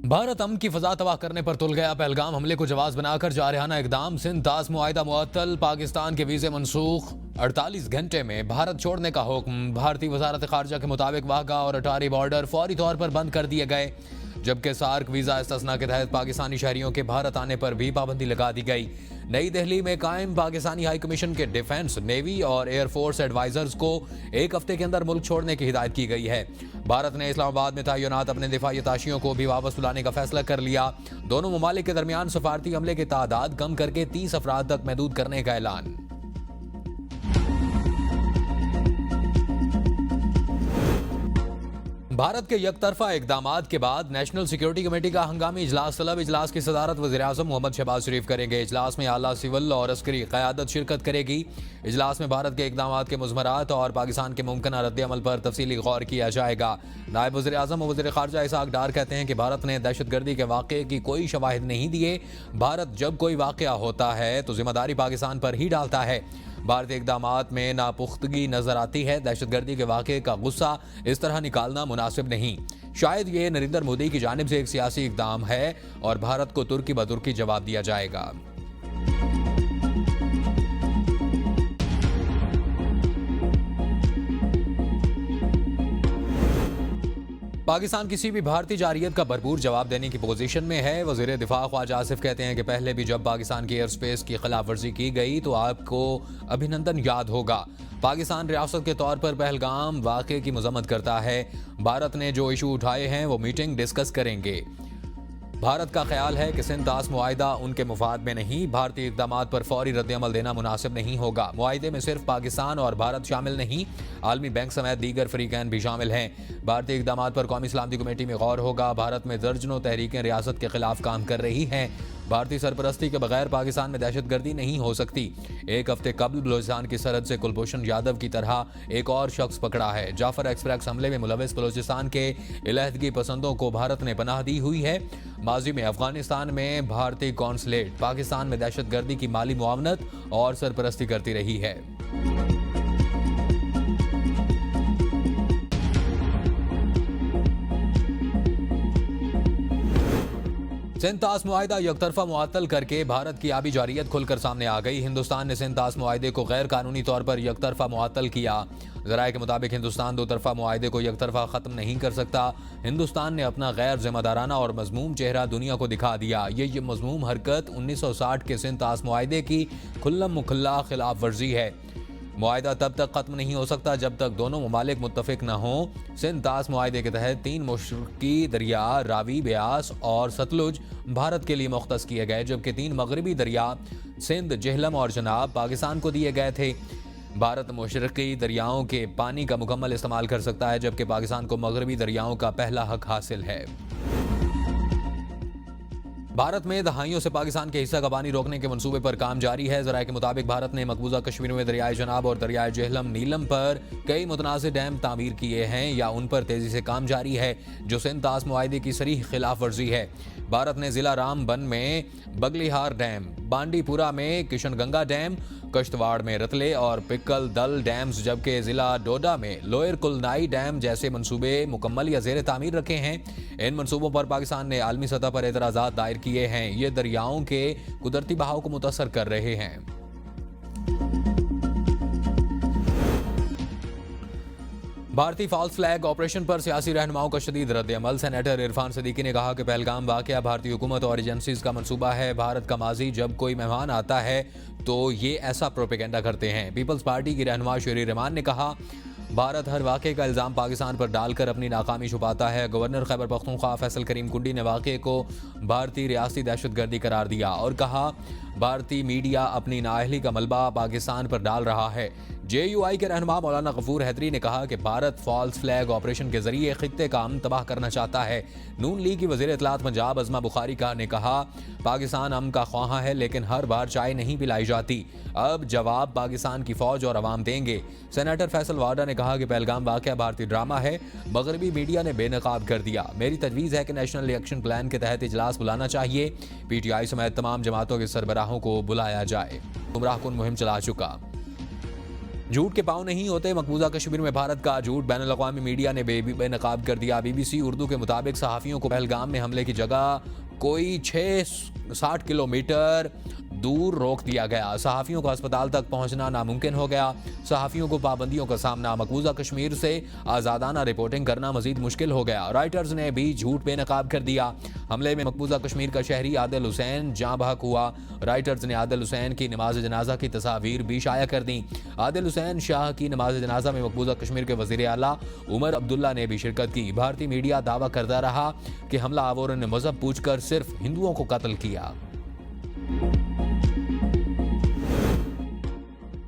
भारत अमन की फजा तबाह करने पर तुल गया। पहलगाम हमले को जवाब बनाकर जारहाना इकदाम। सिंध तास मुआहिदा मुअत्तल। पाकिस्तान के वीजे मनसूख। 48 घंटे में भारत छोड़ने का हुक्म। भारतीय वजारत खारजा के मुताबिक वाघा और अटारी बॉर्डर फौरी तौर पर बंद कर दिए गए, जबकि सार्क वीजा इस्तिस्ना के तहत पाकिस्तानी शहरियों के भारत आने पर भी पाबंदी लगा दी गई। नई दिल्ली में कायम पाकिस्तानी हाई कमीशन के डिफेंस, नेवी और एयरफोर्स एडवाइजर्स को एक हफ्ते के अंदर मुल्क छोड़ने की हिदायत की गई है। भारत ने इस्लामाबाद में तैनात अपने दिफाई अताशियों को भी वापस बुलाने का फैसला कर लिया। दोनों ममालिक के दरमियान सफारती हमले की तादाद कम करके 30 अफराद तक महदूद करने का ऐलान। भारत के यकतरफा इकदामात के बाद नेशनल सिक्योरिटी कमेटी का हंगामी इजलास तलब। इजलास की सदारत वज़ीर-ए-आज़म मोहम्मद शहबाज शरीफ करेंगे। इजलास में आला सिविल और अस्करी क़यादत शिरकत करेगी। इजलास में भारत के इकदामात के मुज़मरात और पाकिस्तान के मुमकिन रद्द-ए-अमल पर तफसीली गौर किया जाएगा। नायब वज़ीर-ए-आज़म और वज़ीर ख़ारजा इसहाक डार कहते हैं कि भारत ने दहशतगर्दी के वाक़े की कोई शवाहिद नहीं दिए। भारत जब कोई वाक़या होता है तो जिम्मेदारी पाकिस्तान पर ही डालता है। भारतीय इक़दामात में नापुख्तगी नजर आती है। दहशतगर्दी के वाक़े का गुस्सा इस तरह निकालना मुनासिब नहीं। शायद ये नरेंद्र मोदी की जानिब से एक सियासी इक़दाम है और भारत को तुर्की बतुर्की जवाब दिया जाएगा। पाकिस्तान किसी भी भारतीय जारियत का भरपूर जवाब देने की पोजीशन में है। वज़ीर दिफा ख्वाजा आसिफ कहते हैं कि पहले भी जब पाकिस्तान की एयर स्पेस की खिलाफ वर्जी की गई तो आपको अभिनंदन याद होगा। पाकिस्तान रियासत के तौर पर पहलगाम वाक़े की मजम्मत करता है। भारत ने जो इशू उठाए हैं वो मीटिंग डिस्कस करेंगे। भारत का ख्याल है कि सिंध तास मुआहिदा उनके मुफाद में नहीं। भारतीय इक़दामात पर फौरी रद्द-ए-अमल देना मुनासिब नहीं होगा। मुआहिदे में सिर्फ पाकिस्तान और भारत शामिल नहीं, आलमी बैंक समेत दीगर फरीकैन भी शामिल हैं। भारतीय इक़दामात पर कौमी सलामती कमेटी में गौर होगा। भारत में दर्जनों तहरीकें रियासत के खिलाफ काम कर रही हैं। भारतीय सरपरस्ती के बगैर पाकिस्तान में दहशतगर्दी नहीं हो सकती। एक हफ्ते कबल बलूचिस्तान की सरहद से कुलभूषण यादव की तरह एक और शख्स पकड़ा है। जाफर एक्सप्रेस हमले में मुलविस बलूचिस्तान के इलाहदगी पसंदों को भारत ने पनाह दी हुई है। माजी में अफगानिस्तान में भारतीय कौंसलेट पाकिस्तान में दहशतगर्दी की माली मुआवनत और सरपरस्ती करती रही है। सिंध तास मुआहिदा यकतरफा मुअत्तल करके भारत की आबी जारियत खुलकर सामने आ गई। हिंदुस्तान ने सिंध तास मुआहिदे को गैर कानूनी तौर पर यकतरफा मुअत्तल किया। ज़राए के मुताबिक हिंदुस्तान दो तरफा मुआहिदे को यकतरफा ख़त्म नहीं कर सकता। हिंदुस्तान ने अपना गैर जिम्मेदाराना और मजमूम चेहरा दुनिया को दिखा दिया। ये मजमूम हरकत 1960 के सिंध तास मुआहिदे की खुल्लम मुखल्ला खिलाफ वर्जी है। मुआहिदा तब तक खत्म नहीं हो सकता जब तक दोनों ममालिक मुत्तफिक न हों। सिंध तास मुआहिदे के तहत 3 मशरकी दरिया रावी, ब्यास और सतलुज भारत के लिए मुख्तस किए गए, जबकि 3 मगरबी दरिया सिंध, जेहलम और चनाब पाकिस्तान को दिए गए थे। भारत मशरकी दरियाओं के पानी का मुकम्मल इस्तेमाल कर सकता है, जबकि पाकिस्तान को मगरबी दरियाओं का पहला हक हासिल है। भारत में दहाइयों से पाकिस्तान के हिस्सा का पानी रोकने के मंसूबे पर काम जारी है। ज़राए के मुताबिक भारत ने मकबूजा कश्मीर में दरियाए जनाब और दरियाए जेहलम नीलम पर कई मुतनाज़ डैम तामीर किए हैं या उन पर तेज़ी से काम जारी है, जो सिंध तास मुआहिदे की सरीह खिलाफ वर्जी है। भारत ने ज़िला रामबन में बगलिहार डैम, बांडीपुरा में किशनगंगा डैम, कश्तवाड़ में रतले और पिक्कल दल डैम्स, जबकि ज़िला डोडा में लोअर कुलनाई डैम जैसे मंसूबे मुकम्मल या ज़ेर तामीर रखे हैं। इन मंसूबों पर पाकिस्तान ने आलमी सतह पर एतराज़ात दायर किए हैं। ये दरियाओं के कुदरती बहाव को मुतासर कर रहे हैं। भारतीय फॉल्स फ्लैग ऑपरेशन पर सियासी रहनुमाओं का शदीद रद्द-ए-अमल। सेनेटर इरफान सदीकी ने कहा कि पहलगाम वाक़या भारतीय हुकूमत और एजेंसीज का मंसूबा है। भारत का माजी जब कोई मेहमान आता है तो ये ऐसा प्रोपेगेंडा करते हैं। पीपल्स पार्टी की रहनुमा शेरी रहमान ने कहा, भारत हर वाक़े का इल्ज़ाम पाकिस्तान पर डालकर अपनी नाकामी छुपाता है। गवर्नर खैबर पख्तूनख्वा फैसल करीम कुंडी ने वाक़े को भारतीय रियासती दहशतगर्दी करार दिया और कहा, भारतीय मीडिया अपनी नाअहली का मलबा पाकिस्तान पर डाल रहा है। JUI के रहनुमा मौलाना गफूर हैदरी ने कहा कि भारत फॉल्स फ्लैग ऑपरेशन के जरिए खित्ते का अमन तबाह करना चाहता है। नून लीग की वज़ीर इत्तलात पंजाब अज़मा बुखारी ने कहा, पाकिस्तान अमन का ख्वाहा है लेकिन हर बार चाय नहीं पिलाई जाती। अब जवाब पाकिस्तान की फौज और अवाम देंगे। सेनेटर फैसल वाडा ने कहा कि पहलगाम वाक़या भारतीय ड्रामा है, मगरबी मीडिया ने बेनकाब कर दिया। मेरी तजवीज़ है कि नेशनल एक्शन प्लान के तहत इजलास बुलाना चाहिए। PTI समेत तमाम जमातों के सरबराहों को बुलाया जाए। गुमराह कुन मुहिम चला चुका। झूठ के पांव नहीं होते। मकबूजा कश्मीर में भारत का झूठ बैनुल अक़वामी मीडिया ने बेनकाब कर दिया। BBC उर्दू के मुताबिक सहाफ़ियों को पहलगाम में हमले की जगह कोई 60 किलोमीटर दूर रोक दिया गया। सहाफ़ियों को अस्पताल तक पहुंचना नामुमकिन हो गया। सहाफ़ियों को पाबंदियों का सामना, मकबूजा कश्मीर से आज़ादाना रिपोर्टिंग करना मजीद मुश्किल हो गया। रॉयटर्स ने भी झूठ बेनकाब कर दिया। हमले में मकबूजा कश्मीर का शहरी आदिल हुसैन जाँ बहक हुआ। रॉयटर्स ने आदिल हुसैन की नमाज जनाजा की तस्वीर भी शाया कर दी। आदिल हुसैन शाह की नमाज जनाजा में मकबूजा कश्मीर के वज़ीर आला उमर अब्दुल्ला ने भी शिरकत की। भारतीय मीडिया दावा करता रहा कि हमला आवरों ने मजहब पूछकर सिर्फ हिंदुओं को कत्ल किया।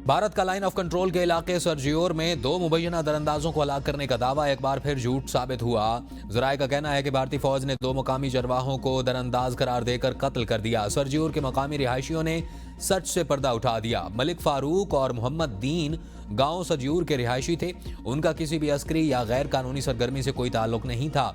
भारत का लाइन ऑफ कंट्रोल के इलाके सरजियोर में 2 मुबैना दरअंदाजों को हलाक करने का दावा एक बार फिर झूठ साबित हुआ। ज़राए का कहना है कि भारतीय फौज ने 2 मुकामी चरवाहों को दरअंदाज करार देकर कत्ल कर दिया। सरजियोर के मकामी रिहायशियों ने सच से पर्दा उठा दिया। मलिक फारूक और मोहम्मद दीन गांव सरजियोर के रिहायशी थे। उनका किसी भी अस्करी या गैर कानूनी सरगर्मी से कोई ताल्लुक नहीं था।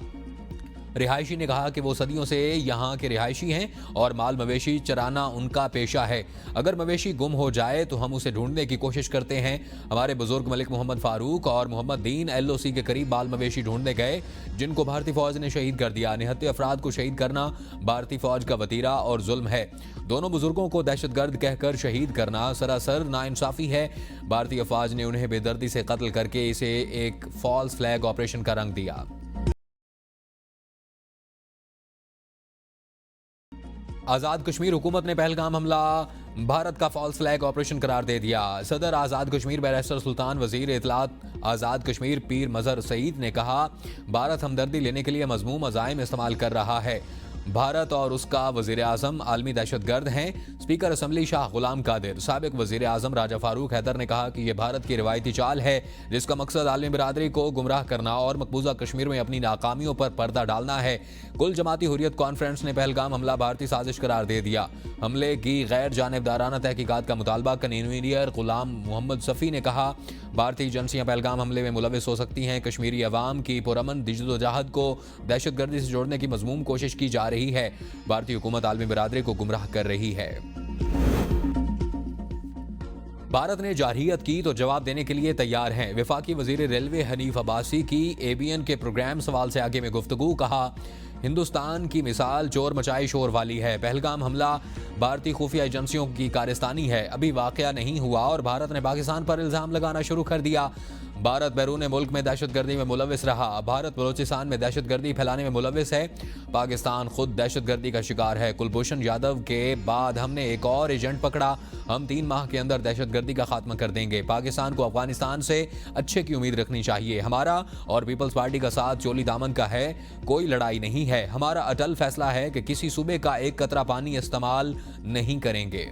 रिहायशी ने कहा कि वो सदियों से यहाँ के रिहायशी हैं और माल मवेशी चराना उनका पेशा है। अगर मवेशी गुम हो जाए तो हम उसे ढूंढने की कोशिश करते हैं। हमारे बुजुर्ग मलिक मोहम्मद फारूक और मोहम्मद दीन LOC के करीब माल मवेशी ढूंढने गए, जिनको भारतीय फौज ने शहीद कर दिया। निहत्ते अफराद को शहीद करना भारतीय फौज का वतीरा और जुल्म है। दोनों बुजुर्गों को दहशतगर्द कहकर शहीद करना सरासर नाइंसाफी है। भारतीय फौज ने उन्हें बेदर्दी से कत्ल करके इसे एक फॉल्स फ्लैग ऑपरेशन का रंग दिया। आज़ाद कश्मीर हुकूमत ने पहलगाम हमला भारत का फॉल्स फ्लैग ऑपरेशन करार दे दिया। सदर आज़ाद कश्मीर बैरिस्टर सुल्तान, वजीर इत्तलात आज़ाद कश्मीर पीर मजहर सईद ने कहा, भारत हमदर्दी लेने के लिए मज़मूम अज़ाइम इस्तेमाल कर रहा है। भारत और उसका वज़ीर आज़म आलमी दहशतगर्द हैं। स्पीकर असम्बली शाह गुलाम कादिर, साबिक वज़ीर आज़म राजा फारूक हैदर ने कहा कि यह भारत की रिवायती चाल है जिसका मकसद आलमी बिरादरी को गुमराह करना और मकबूजा कश्मीर में अपनी नाकामियों पर पर्दा डालना है। कुल जमाती हुर्रियत कॉन्फ्रेंस ने पहलगाम हमला भारतीय साजिश करार दे दिया। हमले की गैर जानिबदाराना तहकीकात का मुतालबा कन्वीनर गुलाम मोहम्मद सफ़ी ने कहा, भारतीय एजेंसियां पहलगाम हमले में मुलविस हो सकती हैं। कश्मीरी अवाम की पुरअमन जद्दोजहद को दहशतगर्दी से जोड़ने की मजमूम कोशिश की जा रही है। भारतीय हुकूमत आलमी बिरादरी को गुमराह कर रही है। भारत ने जारहियत की तो जवाब देने के लिए तैयार हैं। वफाकी वजीर रेलवे हनीफ अब्बासी की ABN के प्रोग्राम सवाल से आगे में गुफ्तगू। कहा, हिंदुस्तान की मिसाल चोर मचाए शोर वाली है। पहलगाम हमला भारतीय खुफिया एजेंसियों की कारस्तानी है। अभी वाकया नहीं हुआ और भारत ने पाकिस्तान पर इल्जाम लगाना शुरू कर दिया। भारत बैरून मुल्क में दहशतगर्दी में मुलविस रहा। भारत बलोचिस्तान में दहशतगर्दी फैलाने में मुलविस है। पाकिस्तान खुद दहशतगर्दी का शिकार है। कुलभूषण यादव के बाद हमने एक और एजेंट पकड़ा। हम 3 माह के अंदर दहशतगर्दी का खात्मा कर देंगे। पाकिस्तान को अफगानिस्तान से अच्छे की उम्मीद रखनी चाहिए। हमारा और पीपल्स पार्टी का साथ चोली दामन का है, कोई लड़ाई नहीं है। हमारा अटल फैसला है कि किसी सूबे का एक कतरा पानी इस्तेमाल नहीं करेंगे।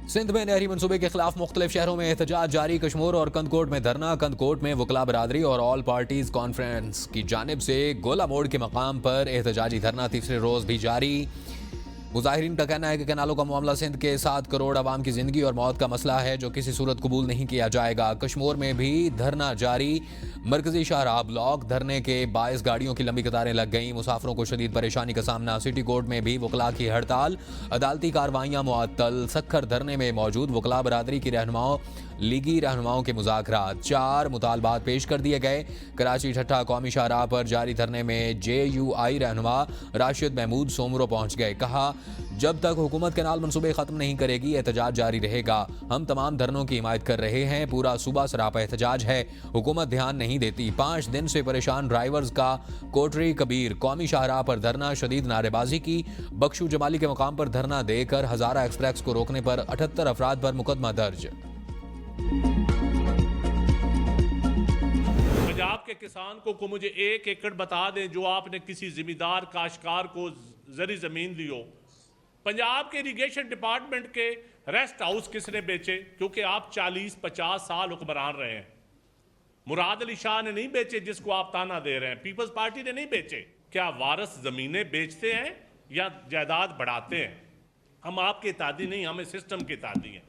सिंध में नहरी मंसूबे के खिलाफ मुख्तलिफ शहरों में एहतजाज जारी। कशमोर और कंदकोट में धरना। कंदकोट में वकला बरादरी और ऑल पार्टीज कॉन्फ्रेंस की जानिब से गोला मोड़ के मकाम पर एहतजाजी धरना तीसरे रोज भी जारी। मुजाहिरीन का कहना है कि कैनालों का मामला सिंध के 7 करोड़ आवाम की जिंदगी और मौत का मसला है जो किसी सूरत कबूल नहीं किया जाएगा। कशमोर में भी धरना जारी। मरकजी शाहराह ब्लॉक धरने के बायस गाड़ियों की लंबी कतारें लग गईं। मुसाफिरों को शदीद परेशानी का सामना। सिटी कोर्ट में भी वकला की हड़ताल। अदालती कार्रवाइयां मुअत्तल। सख्खर धरने में मौजूद वकला बरादरी की रहनुमाओं लीगी रहनुमाओं के मुज़ाकरात। 4 मुतालबात पेश कर दिए गए। कराची ठट्ठा कौमी शाहराह पर जारी धरने में JUI रहनुमा राशिद महमूद सोमरो पहुंच गए। कहा, जब तक हुकूमत कैनाल मंसूबे खत्म नहीं करेगी एहतजाज जारी रहेगा। हम तमाम धरनों की हिमायत कर रहे हैं। पूरा सूबा सरापा एहतजाज है। हुकूमत ध्यान नहीं देती। 5 दिन से परेशान ड्राइवर्स का कोटरी कबीर कौमी शाहराह पर धरना। शदीद नारेबाजी की। बख्शू जमाली के मकाम पर धरना देकर हजारा एक्सप्रेस को रोकने पर 78 अफराद पर मुकदमा दर्ज। पंजाब के किसान को मुझे 1 एकड़ बता दें जो आपने किसी जिम्मेदार काश्तकार को जरी जमीन दी हो। पंजाब के इरिगेशन डिपार्टमेंट के रेस्ट हाउस किसने बेचे? क्योंकि आप 40-50 साल हुक्मरान रहे हैं। मुराद अली शाह ने नहीं बेचे जिसको आप ताना दे रहे हैं। पीपल्स पार्टी ने नहीं बेचे। क्या वारस जमीनें बेचते हैं या जायदाद बढ़ाते हैं? हम आपके तादी नहीं, हमें सिस्टम के तादी हैं।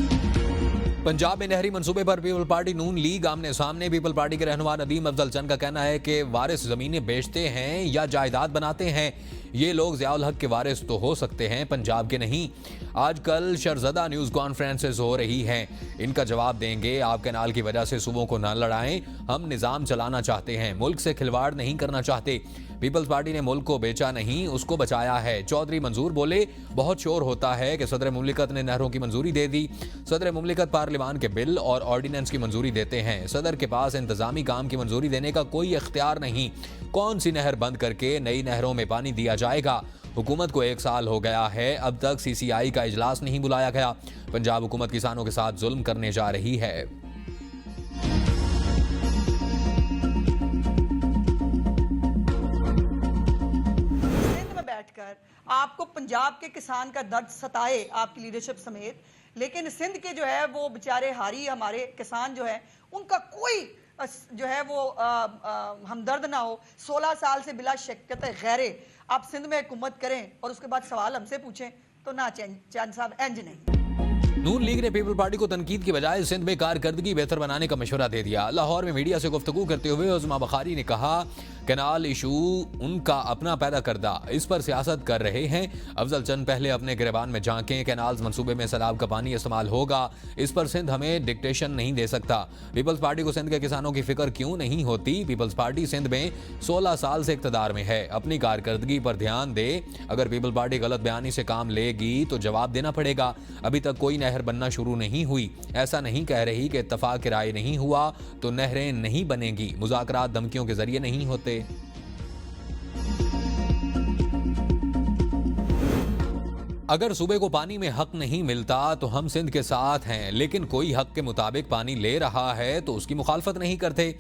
पंजाब में नहरी मंसूबे पर पीपल पार्टी नून लीग आमने सामने। पीपल पार्टी के रहनुमा नदीम अफजल चंद का कहना है कि वारिस जमीनें बेचते हैं या जायदाद बनाते हैं। ये लोग ज़ियाउल हक के वारिस तो हो सकते हैं, पंजाब के नहीं। आजकल शर्जदा न्यूज़ कॉन्फ्रेंसेस हो रही हैं, इनका जवाब देंगे। आप कैनाल की वजह से सूबों को न लड़ाएं, हम निज़ाम चलाना चाहते हैं, मुल्क से खिलवाड़ नहीं करना चाहते। पीपल्स पार्टी ने मुल्क को बेचा नहीं, उसको बचाया है। चौधरी मंजूर बोले, बहुत शोर होता है कि सदर मुमलिकत ने नहरों की मंजूरी दे दी। सदर मुमलिकत पार्लिमान के बिल और ऑर्डिनेंस की मंजूरी देते हैं, सदर के पास इंतजामी काम की मंजूरी देने का कोई इख्तियार नहीं। कौन सी नहर बंद करके नई नहरों में पानी दिया जाएगा? हुकूमत को 1 साल हो गया है, अब तक CCI का इजलास नहीं बुलाया गया। पंजाब हुकूमत किसानों के साथ जुल्म करने जा रही है। बैठकर आपको पंजाब के किसान का दर्द सताए, आपकी लीडरशिप समेत, लेकिन सिंध के जो है वो बेचारे हारी हमारे किसान जो है उनका कोई जो है वो हमदर्द ना हो। 16 साल से बिला शिक्कत गैरे आप सिंध में हुकूमत करें और उसके बाद सवाल हमसे पूछें तो ना चैन साहब एंज नहीं। नून लीग ने पीपल पार्टी को तनकीद की बजाय सिंध में कारकर्दगी बेहतर बनाने का मशवरा दे दिया। लाहौर में मीडिया से गुफ्तगू करते हुए उस्मा बखारी ने कहा, कैनाल इशू उनका अपना पैदा करदा, इस पर सियासत कर रहे हैं। अफजल चंद पहले अपने गिरबान में झांकें, कैनाल्स मंसूबे में सैलाब का पानी इस्तेमाल होगा, इस पर सिंध हमें डिक्टेशन नहीं दे सकता। पीपल्स पार्टी को सिंध के किसानों की फिक्र क्यों नहीं होती? पीपल्स पार्टी सिंध में 16 साल से इक़्तिदार में है, अपनी कारकर्दगी पर ध्यान दे। अगर पीपल्स पार्टी गलत बयानी से काम लेगी तो जवाब देना पड़ेगा। अभी तक कोई नहर बनना शुरू नहीं हुई, ऐसा नहीं कह रही कि इत्तफाक राय नहीं हुआ तो नहरें नहीं बनेंगी। मुज़ाकरात धमकियों के जरिए नहीं होते। अगर सूबे को पानी में हक नहीं मिलता तो हम सिंध के साथ हैं, लेकिन कोई हक के मुताबिक पानी ले रहा है तो उसकी मुखालफत नहीं करते।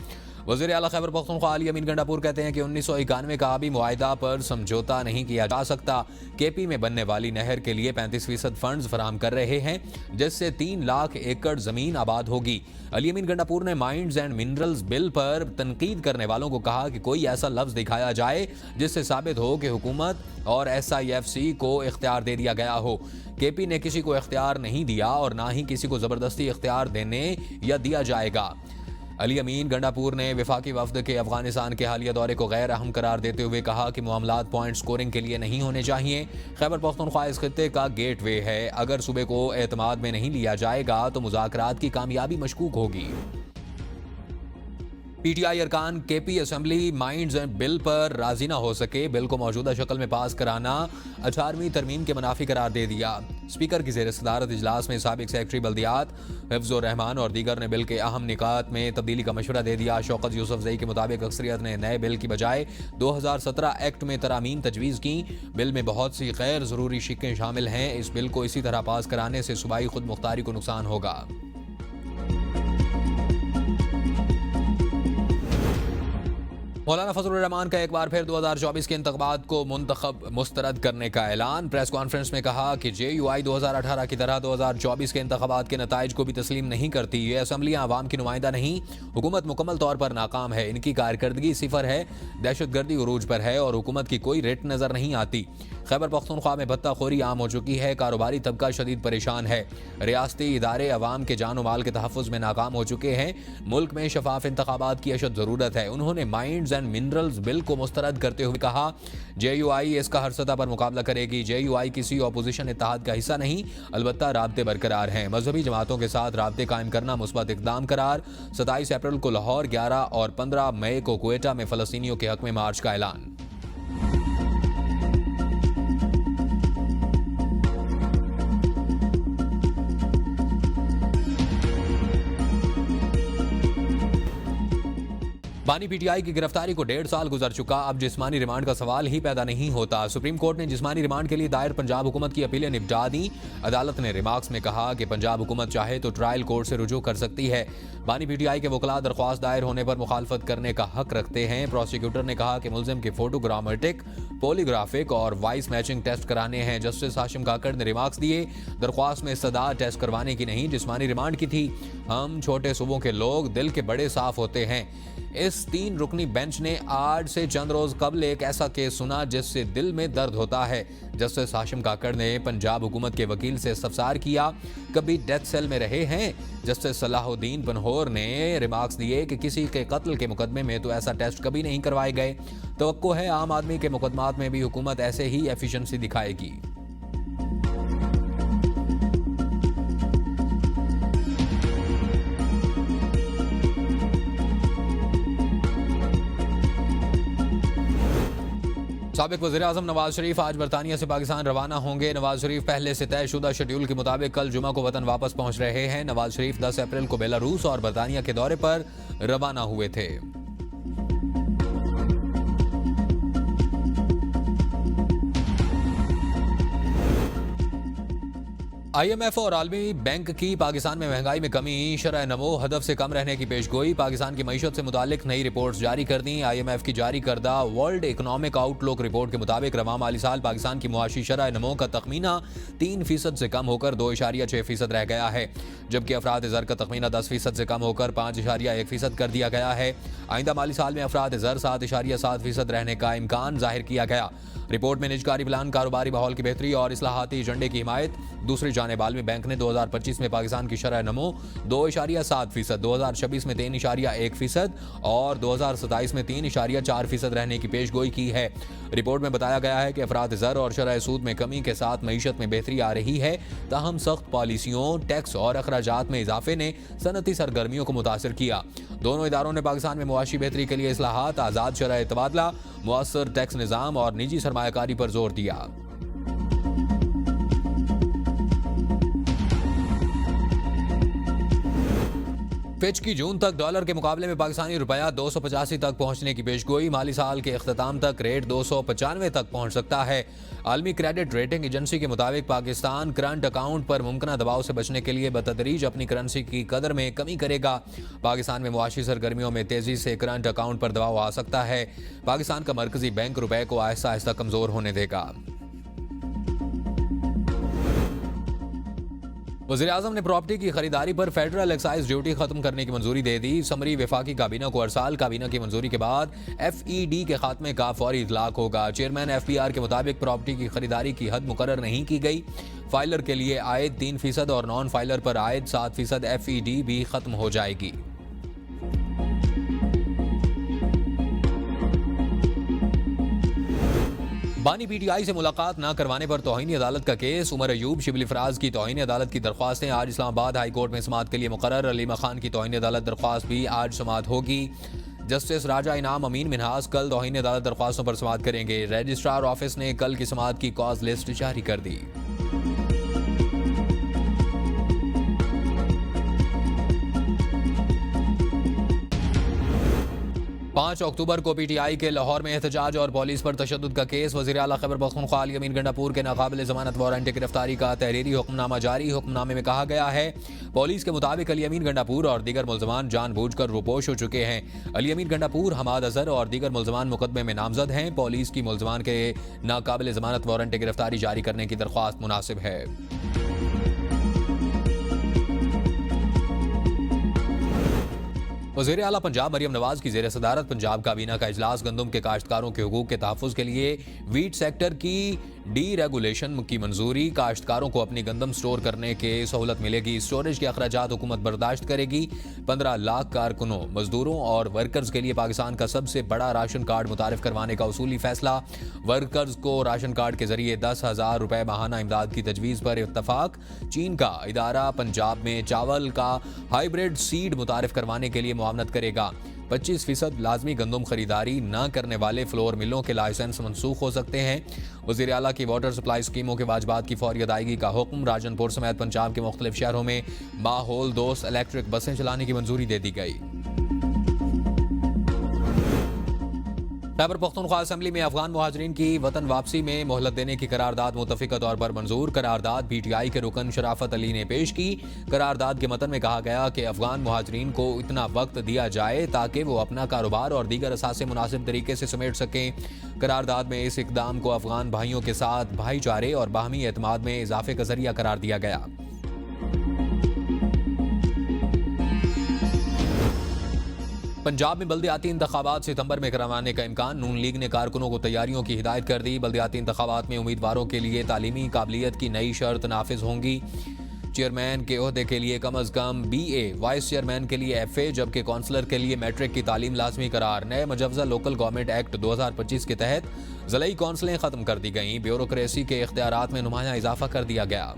वज़ीर आला खैबर पख्तूनख्वा अली अमीन गंडापुर कहते हैं कि 1991 का आबी मुआहिदा पर समझौता नहीं किया जा सकता। केपी में बनने वाली नहर के लिए 35% फंड्स फराहम कर रहे हैं, जिससे 3 लाख एकड़ जमीन आबाद होगी। अली अमीन गंडापुर ने माइंस एंड मिनरल्स बिल पर तनकीद करने वालों को कहा कि कोई ऐसा लफ्ज दिखाया जाए जिससे साबित हो कि हुकूमत और SIFC को इख्तियार दे दिया गया हो। केपी ने किसी को इख्तियार नहीं दिया और ना ही किसी को जबरदस्ती इख्तियार देने या दिया जाएगा। अली अमीन गंडापुर ने वफाकी वफ्द के अफगानिस्तान के हालिया दौरे को गैर अहम करार देते हुए कहा कि मामलात पॉइंट स्कोरिंग के लिए नहीं होने चाहिए। खैबर पख्तूनख्वा इस खित्ते का गेट वे है, अगर सूबे को एतमाद में नहीं लिया जाएगा तो मुज़ाकरात की कामयाबी मशकूक होगी। PTI अरकान KP assembly minds and bill पर राजी ना हो सके, बिल को मौजूदा शक्ल में पास कराना 18वीं तरमीम के मुनाफी करार दे दिया। स्पीकर की ज़ेर सदारत इजलास में साबिक सेक्रेटरी बल्दियात हिफ्ज़ुर रहमान और दीगर ने बिल के अहम निकात में तब्दीली का मशवरा दे दिया। शौकत यूसुफजई के मुताबिक अक्सरियत ने नए बिल की बजाय 2017 एक्ट में तरामीम तजवीज़ की। बिल में बहुत सी गैर ज़रूरी शिक्कें शामिल हैं। इस बिल को इसी तरह पास कराने से सूबाई खुद मुख्तारी को नुकसान होगा। मौलाना फजलुर रहमान का एक बार फिर 2024 के इंतखाबात को मुस्तरद करने का ऐलान। प्रेस कॉन्फ्रेंस में कहा कि JUI 2018 की तरह 2024 के इंतखाबात के नताइज को भी तस्लीम नहीं करती। ये असम्बलियाँ आवाम की नुमाइंदा नहीं, हुकूमत मुकम्मल तौर पर नाकाम है, इनकी कारकर्दगी सिफर है, दहशतगर्दी उरूज पर है और हुकूमत की कोई रेट नजर नहीं आती। खैबर पख्तूनख्वा में भत्ताखोरी आम हो चुकी है, कारोबारी तबका शदीद परेशान है, रियासती इदारे अवाम के जान माल के तहफ़्फ़ुज़ में नाकाम हो चुके हैं। मुल्क में शफाफ इंतखाबात की अशद ज़रूरत है। उन्होंने माइंड्स एंड मिनरल्स बिल को मुस्तरद करते हुए कहा, JUI इसका हर सतह पर मुकाबला करेगी। JUI किसी अपोजिशन इत्तेहाद का हिस्सा नहीं, अलबत्ता राब्ते बरकरार हैं। मजहबी जमातों के साथ राब्ते कायम करना मुस्बत इक़दाम करार। 27 अप्रैल को लाहौर, 11 और 15 मई को क्वेटा में फ़लस्तीनियों के हक में मार्च का ऐलान। बानी PTI की गिरफ्तारी को 1.5 साल गुजर चुका, अब जिस्मानी रिमांड का सवाल ही पैदा नहीं होता। सुप्रीम कोर्ट ने जिस्मानी रिमांड के लिए दायर पंजाब हुकूमत की अपीलें निपटा दी। अदालत ने रिमार्क्स में कहा कि पंजाब हुकूमत चाहे तो ट्रायल कोर्ट से रुजू कर सकती है। बानी PTI के वकला दरख्वास्त दायर होने पर मुखालफत करने का हक रखते हैं। प्रोसिक्यूटर ने कहा कि मुलजिम के फोटोग्रामेटिक, पॉलीग्राफिक और वॉइस मैचिंग टेस्ट कराने हैं। जस्टिस हाशिम काकड़ ने रिमार्क्स दिए, दरख्वास्त में सदा टेस्ट करवाने की नहीं, जिस्मानी रिमांड की थी। हम छोटे सूबों के लोग दिल के बड़े साफ होते हैं, इस 3 रुकनी बेंच ने आज से चंद रोज कबल एक ऐसा केस सुना जिससे दिल में दर्द होता है। जस्टिस हाशिम काकड़ ने पंजाब हुकूमत के वकील से इस्तफसार किया, कभी डेथ सेल में रहे हैं? जस्टिस सलाहुद्दीन बनहोर ने रिमार्क्स दिए कि किसी के कत्ल के मुकदमे में तो ऐसा टेस्ट कभी नहीं करवाए गए। तवक्को है आम आदमी के मुकदमात में भी हुकूमत ऐसे ही एफिशिएंसी दिखाएगी। साबिक वज़ीर-ए-आज़म नवाज शरीफ आज बरतानिया से पाकिस्तान रवाना होंगे। नवाज शरीफ पहले से तयशुदा शेड्यूल के मुताबिक कल जुमा को वतन वापस पहुंच रहे हैं। नवाज शरीफ 10 अप्रैल को बेलारूस और बरतानिया के दौरे पर रवाना हुए थे। IMF और आलमी बैंक की पाकिस्तान में महंगाई में कमी, शरह नमो हदफ से कम रहने की पेशगोई, पाकिस्तान की मईशत से मुतालिक नई रिपोर्ट्स जारी कर दी। IMF की जारी करदा वर्ल्ड इकोनॉमिक आउटलुक रिपोर्ट के मुताबिक रवां माली साल पाकिस्तान की मुआशी शरह नमो का तखमीना 3% से कम होकर 2.6% रह गया है, जबकि अफराद ज़र का तखमीना 10% से कम होकर 5.1% कर दिया गया है। आइंदा माली साल में अफराद ज़र 7.7% रहने का इम्कान जाहिर किया गया। रिपोर्ट में निजकारी प्लान, कारोबारी माहौल की बेहतरी और इस्लाहाती एजेंडे की हिमायत। दूसरी जानिब आलमी बैंक ने 2025 में पाकिस्तान की शरह नमो 2.7%, 2026 में 3.1% और 2027 में 3.4% रहने की पेशगोई की है। रिपोर्ट में बताया गया है कि अफराद ज़र और शरह सूद में कमी के साथ मईशत में बेहतरी आ रही है, ताहम सख्त पॉलिसियों, टैक्स और अखराजात में इजाफे ने सनती सरगर्मियों को मुतासर किया। दोनों इदारों ने पाकिस्तान में मुआशी बेहतरी के लिए इस्लाहात, आज़ाद शरह तबादला, मुअस्सर टैक्स निज़ाम और निजी सरमायाकारी पर जोर दिया। फिच की जून तक डॉलर के मुकाबले में पाकिस्तानी रुपया 285 तक पहुंचने की पेशगोई, माली साल के अख्ताम तक रेट 295 तक पहुंच सकता है। आलमी क्रेडिट रेटिंग एजेंसी के मुताबिक पाकिस्तान करंट अकाउंट पर मुमकिन दबाव से बचने के लिए बतदरीज अपनी करेंसी की कदर में कमी करेगा। पाकिस्तान में मुआशी सरगर्मियों में तेजी से करंट अकाउंट पर दबाव आ सकता है। पाकिस्तान का मरकजी बैंक रुपए को आहिस्ता आहिस्ता कमजोर होने देगा। वज़ीर-ए-आज़म ने प्रॉपर्टी की खरीदारी पर फेडरल एक्साइज ड्यूटी खत्म करने की मंजूरी दे दी। समरी वफाकी काबीना को अरसाल, काबीना की मंजूरी के बाद FED के खात्मे का फौरी इतलाक होगा। चेयरमैन FPR के मुताबिक प्रॉपर्टी की खरीदारी की हद मुकर्रर नहीं की गई। फाइलर के लिए आयद 3% और नॉन फाइलर पर आयद 7% FED भी खत्म हो जाएगी। बानी PTI से मुलाकात न करवाने पर तौहीन अदालत का केस। उमर अयूब, शिबली फराज की तौहीन अदालत की दरख्वास्तें आज इस्लामाबाद हाई कोर्ट में समाअत के लिए मुकर्रर। अलीमा खान की तौहीन अदालत दरख्वास्त भी आज समाअत होगी। जस्टिस राजा इनाम अमीन मिनहास कल तौहीन अदालत दरख्वास्तों पर समाअत करेंगे। रजिस्ट्रार ऑफिस ने कल की समाअत की कॉज लिस्ट जारी कर दी। 5 अक्टूबर को PTI के लाहौर में एहतजाज और पुलिस पर तशद्दुद का केस। वज़ीर आला खैबर पख्तूनख्वा अली अमीन गंडापुर के नाकाबिल जमानत वारंट गिरफ्तारी का तहरीरी हुक्मनामा जारी। हुक्मनामे में कहा गया है, पुलिस के मुताबिक अली अमीन गंडापुर और दीगर मुल्ज़मान जानबूझकर रूपोश हो चुके हैं। अली अमीन गंडापुर, हमाद अजहर और दीगर मुल्ज़मान मुकदमे में नामजद हैं। पुलिस की मुल्ज़मान के नाकाबिल जमानत वारंट गिरफ्तारी जारी करने की दरख्वास्त मुनासिब है। वज़ीर आला पंजाब मरियम नवाज की ज़ेर सदारत पंजाब काबीना का इजलास। गंदम के काश्तकारों के हुकूक के तहफ़्फ़ुज़ के लिए वीट सेक्टर की डीरेगुलेशन की मंजूरी। काश्तकारों को अपनी गंदम स्टोर करने के सहूलत मिलेगी। स्टोरेज के अखराजात हुकूमत बर्दाश्त करेगी। 15 लाख कारकुनों, मजदूरों और वर्कर्स के लिए पाकिस्तान का सबसे बड़ा राशन कार्ड मुतारिफ करवाने का उसूली फैसला। वर्कर्स को राशन कार्ड के जरिए 10,000 रुपए माहाना इमदाद की तजवीज़ पर इत्तफाक। चीन का इदारा पंजाब में चावल का हाइब्रिड सीड मुतारिफ करवाने के लिए मुआवनत करेगा। 25% लाजमी गंदम खरीदारी न करने वाले फ्लोर मिलों के लाइसेंस मनसूख हो सकते हैं। वज़ीर आला की वाटर सप्लाई स्कीमों के वाजबात की फौरी अदायगी का हुक्म। राजनपुर समेत पंजाब के मुख्तलिफ शहरों में माहौल दोस्त इलेक्ट्रिक बसें चलाने की मंजूरी दे दी गई। खैबर पख्तूनख्वा असेंबली में अफगान मुहाजिरीन की वतन वापसी में मोहलत देने की करारदाद मुतफ़िका तौर पर मंजूर। करारदाद PTI के रुकन शराफत अली ने पेश की। करारदाद के मतन में कहा गया कि अफगान मुहाजिरीन को इतना वक्त दिया जाए ताकि वो अपना कारोबार और दीगर असासे मुनासिब तरीके से समेट सकें। करारदाद में इस इकदाम को अफगान भाइयों के साथ भाईचारे और बाहमी एतमाद में इजाफे का जरिया करार दिया गया। पंजाब में बल्दियाती इंतखाबात सितंबर में करवाने का इम्कान। नून लीग ने कारकुनों को तैयारियों की हिदायत कर दी। बल्दियाती इंतखाबात में उम्मीदवारों के लिए तालीमी काबिलियत की नई शर्त नाफिज होंगी। चेयरमैन के ओहदे के लिए कम अज कम BA, वाइस चेयरमैन के लिए FA, जबकि काउंसलर के लिए मैट्रिक की तालीम लाजमी करार। नए मुजव्वजा लोकल गवर्नमेंट एक्ट 2025 के तहत ज़िलाई काउंसलें खत्म कर दी गईं। ब्यूरोक्रेसी के इख्तियारात में नुमाया इजाफा कर दिया गया।